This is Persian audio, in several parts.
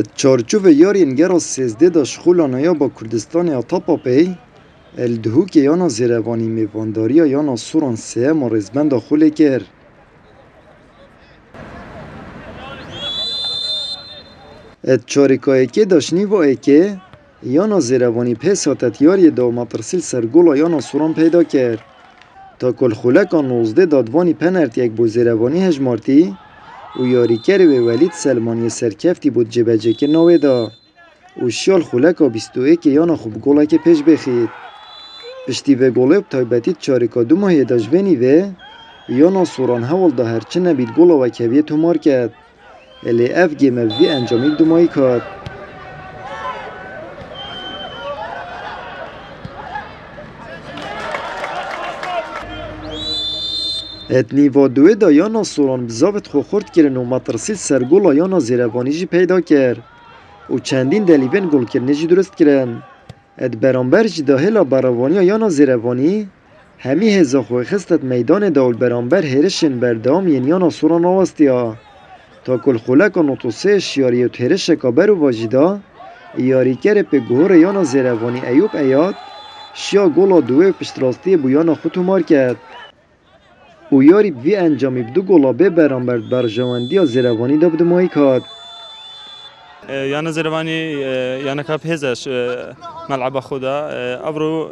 چارچوب یاری انگار 13 داشت خولانایا با کردستان اطاپا پی الدهوک یانا زیروانی میوانداری یانا سوران سه مارزبند خوله کر چاریکای که داشنی و ایکه یانا زیروانی پیساتت یاری دا مطرسیل سرگولا یانا سوران پیدا کرد تا کل خولک 19 دادوانی پنرت یک بو زیروانی هجمارتی و یاریکر به ولید سلمانی سرکفتی بود جبجه که نوه دا و شیال خولک 21 یانا خوب گوله که پیش بخید پشتی و گوله تایبتی چاریکا دو ماهی داجبینی و یانا سوران هول دا هرچه نبید گوله و کویه تومار کرد الی اف گیم وی انجامیل دو ماهی کاد اتنیوا دوی دا یانا سوران بزاوت خو خورد کرن و مطرسیل سرگولا یانا زیروانی جی پیدا کرد و چندین دلیبن گل کرنه جی درست کرن ات برانبر جی دا هلا براوانی یانا زیروانی همی هزا خوی خستت میدان داول برانبر هرشن بردام یانا سوران آوستیا تا کل خولک و نوتوسه شیاری و تهرش کابر و واجیدا یاری کر پی گوهر یانا زیروانی ایوب ایاد شیا گولا دوی پشت راستی بویانا خودتو مار کرد و یاری بوی انجامی بدو گولا به برانبرد برجواندی زیروانی دا بدو ماهی کاد یانا زیروانی یانا کاب هزش ملعب خدا ابرو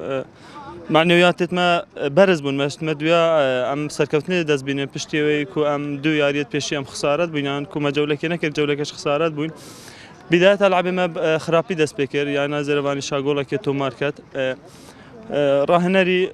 معنویاتت ما برز بون مشت مدویا ام سرکفتنی دست بینیم پشتی وی کو ام دو یاریت پیشی ام خسارت بینن کو ما جوله کنه که جوله کش خسارت بین بداية العب ما خرابي دست بكر يعني زرباني شاغولا كي تو ماركت راهنري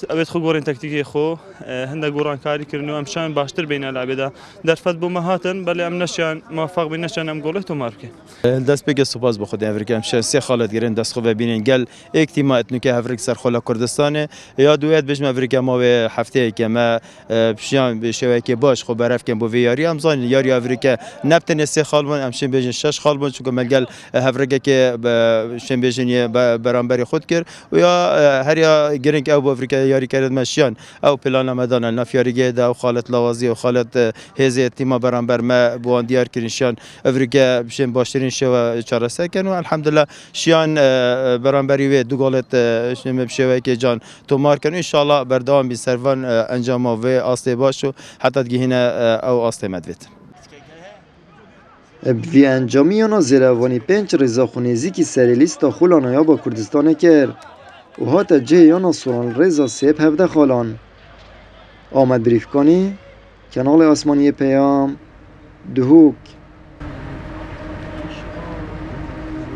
ابيت خو غورين تكتيكي خو هندا غوران كاري كرنو امشان باشتر بين العب ده درفت بو مهاتن بل ام نشان موفق بين نشان ام گوله تو ماركه دست بگه سپاس بخود افریقا همشه سه خالد گرین دست خو ببینین گل اجتماع اتنوک افریقا سر خلا کردستان یا دویت بجم افریقا ما به هفته که ما بشیان به شوکه باش خو برف کن بو یاری امزان یاری افریقا نبتن سه خالمون همشه بجن شش خالمون چون مگل افریقا که شن بجن برانبری خود کرد و یا هر یا گرین که او افریقا یاری کرد مشیان او پلان مدان نافیاریگه دا خالت لوازی و خالت هزه اجتماع برانبر ما بو دیار کرنشان افریقا بشن باشترین شو چاره سکن و الحمدلله شیان برانبری و دو گالت شنم بشوی که جان تو مارکن ان شاء الله بردام بی سروان انجام و آسته باشو حتی گهینه او آسته مدوید وی انجامی یانا زیروانی پنج رضاخونیزی که سری لیستا خولانایا با کردستان کرد و هاتا جه یانا سوران رضا سیب 17 خالان آمد بریفکانی کانال آسمانی پیام دهوک